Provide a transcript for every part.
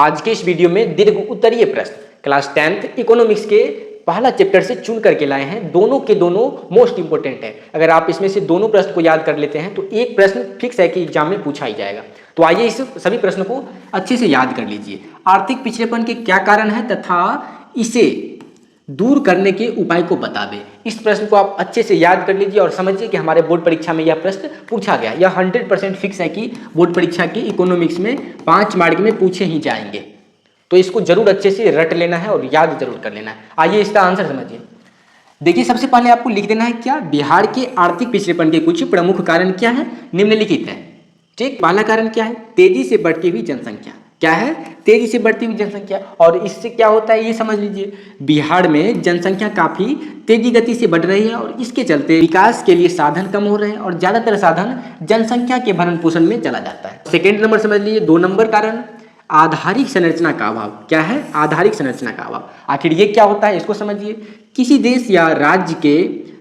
आज के इस वीडियो में दीर्घ उत्तरीय प्रश्न क्लास 10th इकोनॉमिक्स के पहला चैप्टर से चुन करके लाए हैं। दोनों के दोनों मोस्ट इंपोर्टेंट है। अगर आप इसमें से दोनों प्रश्न को याद कर लेते हैं तो एक प्रश्न फिक्स है कि एग्जाम में पूछा ही जाएगा। तो आइए इस सभी प्रश्नों को अच्छे से याद कर लीजिए। आर्थिक पिछड़ेपन के क्या कारण है तथा इसे दूर करने के उपाय को बता दें। इस प्रश्न को आप अच्छे से याद कर लीजिए और समझिए कि हमारे बोर्ड परीक्षा में यह प्रश्न पूछा गया। यह 100% फिक्स है कि बोर्ड परीक्षा के इकोनॉमिक्स में 5 मार्क में पूछे ही जाएंगे। तो इसको जरूर अच्छे से रट लेना है और याद जरूर कर लेना है। आइए इसका आंसर समझिए। देखिए, सबसे पहले आपको लिख देना है क्या, बिहार के आर्थिक पिछड़ेपन के कुछ प्रमुख कारण क्या है, निम्नलिखित है। ठीक, पहला कारण क्या है, तेजी से बढ़ती हुई जनसंख्या। क्या है, तेजी से बढ़ती हुई जनसंख्या। और इससे क्या होता है ये समझ लीजिए, बिहार में जनसंख्या काफी तेजी गति से बढ़ रही है और इसके चलते विकास के लिए साधन कम हो रहे हैं और ज्यादातर साधन जनसंख्या के भरण पोषण में चला जाता है। सेकेंड नंबर समझ लीजिए, 2 नंबर कारण आधारिक संरचना का अभाव। क्या है, आधारिक संरचना का अभाव। आखिर ये क्या होता है इसको समझिए। किसी देश या राज्य के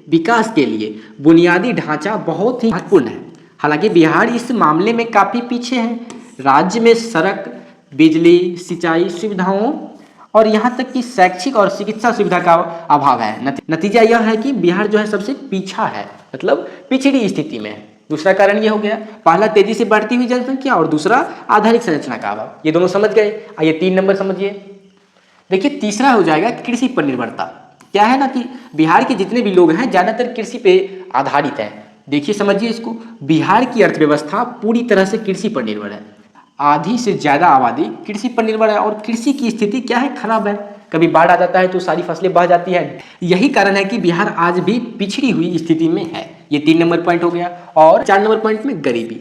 विकास के लिए बुनियादी ढांचा बहुत ही महत्वपूर्ण है। हालांकि बिहार इस मामले में काफी पीछे है। राज्य में सड़क, बिजली, सिंचाई सुविधाओं और यहाँ तक कि शैक्षिक और चिकित्सा सुविधा का अभाव है। नतीजा यह है कि बिहार जो है सबसे पीछा है, मतलब पिछड़ी स्थिति में है। दूसरा कारण यह हो गया, पहला तेजी से बढ़ती हुई जनसंख्या और दूसरा आधारिक संरचना का अभाव। ये दोनों समझ गए। आइए 3 नंबर समझिए। देखिए, तीसरा हो जाएगा कृषि पर निर्भरता। क्या है ना कि बिहार के जितने भी लोग हैं ज्यादातर कृषि पे आधारित है। देखिए समझिए इसको, बिहार की अर्थव्यवस्था पूरी तरह से कृषि पर निर्भर है। आधी से ज्यादा आबादी कृषि पर निर्भर है और कृषि की स्थिति क्या है, खराब है। कभी बाढ़ आ जाता है तो सारी फसलें बह जाती है। यही कारण है कि बिहार आज भी पिछड़ी हुई स्थिति में है। ये 3 नंबर पॉइंट हो गया। और 4 नंबर पॉइंट में गरीबी।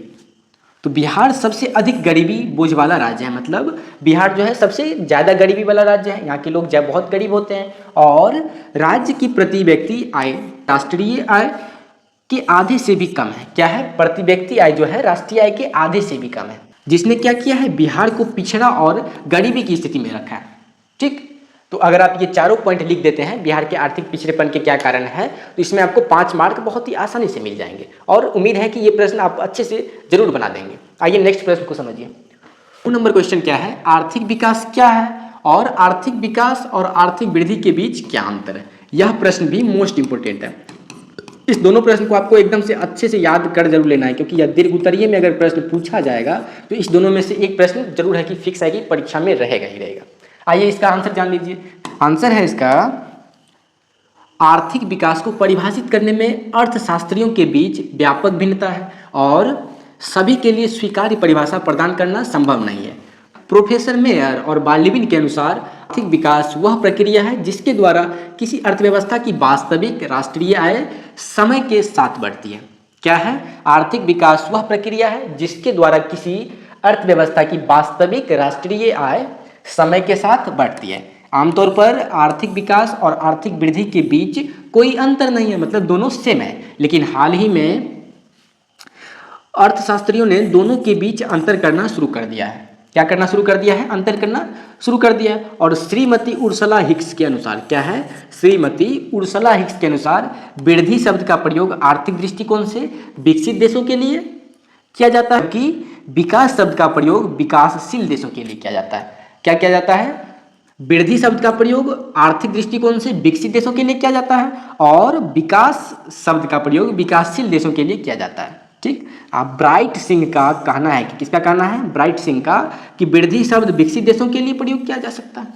तो बिहार सबसे अधिक गरीबी बोझ वाला राज्य है। मतलब बिहार जो है सबसे ज्यादा गरीबी वाला राज्य है। यहाँ के लोग जब बहुत गरीब होते हैं और राज्य की प्रति व्यक्ति आय राष्ट्रीय आय के आधे से भी कम है। क्या है, प्रति व्यक्ति आय जो है राष्ट्रीय आय के आधे से भी कम है, जिसने क्या किया है, बिहार को पिछड़ा और गरीबी की स्थिति में रखा है। ठीक, तो अगर आप ये चारों पॉइंट लिख देते हैं बिहार के आर्थिक पिछड़ेपन के क्या कारण है, तो इसमें आपको 5 मार्क बहुत ही आसानी से मिल जाएंगे और उम्मीद है कि ये प्रश्न आप अच्छे से जरूर बना देंगे। आइए नेक्स्ट प्रश्न को समझिए। 2 नंबर क्वेश्चन क्या है, आर्थिक विकास क्या है और आर्थिक विकास और आर्थिक वृद्धि के बीच क्या अंतर है। यह प्रश्न भी मोस्ट इंपोर्टेंट है। इस दोनों प्रश्न को आपको एकदम से अच्छे से याद कर जरूर लेना है, क्योंकि यह दीर्घ उत्तरीय में अगर प्रश्न पूछा जाएगा तो इस दोनों में से एक प्रश्न जरूर है कि फिक्स है कि परीक्षा में रहेगा ही रहेगा। आइए इसका आंसर जान लीजिए। आंसर है इसका, आर्थिक विकास को परिभाषित करने में अर्थशास्त्रियों के बीच व्यापक भिन्नता है और सभी के लिए स्वीकार्य परिभाषा प्रदान करना संभव नहीं है। प्रोफेसर मेयर और बालिविन के अनुसार आर्थिक विकास वह प्रक्रिया है जिसके द्वारा किसी अर्थव्यवस्था की वास्तविक राष्ट्रीय आय समय के साथ बढ़ती है। क्या है, आर्थिक विकास वह प्रक्रिया है जिसके द्वारा किसी अर्थव्यवस्था की वास्तविक राष्ट्रीय आय समय के साथ बढ़ती है। आमतौर पर आर्थिक विकास और आर्थिक वृद्धि के बीच कोई अंतर नहीं है, मतलब दोनों सेम है। लेकिन हाल ही में अर्थशास्त्रियों ने दोनों के बीच अंतर करना शुरू कर दिया है। क्या करना शुरू कर दिया है, अंतर करना शुरू कर दिया है। और श्रीमती उर्सुला हिक्स के अनुसार, क्या है, श्रीमती उर्सुला हिक्स के अनुसार वृद्धि शब्द का प्रयोग आर्थिक दृष्टिकोण से विकसित देशों के लिए किया जाता है कि विकास शब्द का प्रयोग विकासशील देशों के लिए किया जाता है। क्या किया जाता है, वृद्धि शब्द का प्रयोग आर्थिक दृष्टिकोण से विकसित देशों के लिए किया जाता है और विकास शब्द का प्रयोग विकासशील देशों के लिए किया जाता है। ठीक, ब्राइट सिंह का कहना है कि, किसका कहना है, ब्राइट सिंह का, कि वृद्धि शब्द विकसित देशों के लिए प्रयोग किया जा सकता है।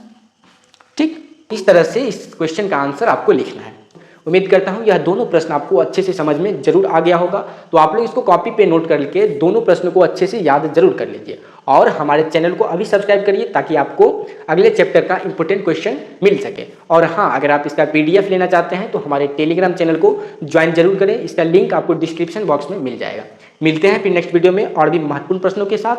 ठीक, इस तरह से इस क्वेश्चन का आंसर आपको लिखना है। उम्मीद करता हूं यह दोनों प्रश्न आपको अच्छे से समझ में जरूर आ गया होगा। तो आप लोग इसको कॉपी पे नोट करके दोनों प्रश्नों को अच्छे से याद जरूर कर लीजिए और हमारे चैनल को अभी सब्सक्राइब करिए ताकि आपको अगले चैप्टर का इंपॉर्टेंट क्वेश्चन मिल सके। और हाँ, अगर आप इसका PDF लेना चाहते हैं तो हमारे टेलीग्राम चैनल को ज्वाइन जरूर करें। इसका लिंक आपको डिस्क्रिप्शन बॉक्स में मिल जाएगा। मिलते हैं फिर नेक्स्ट वीडियो में और भी महत्वपूर्ण प्रश्नों के साथ।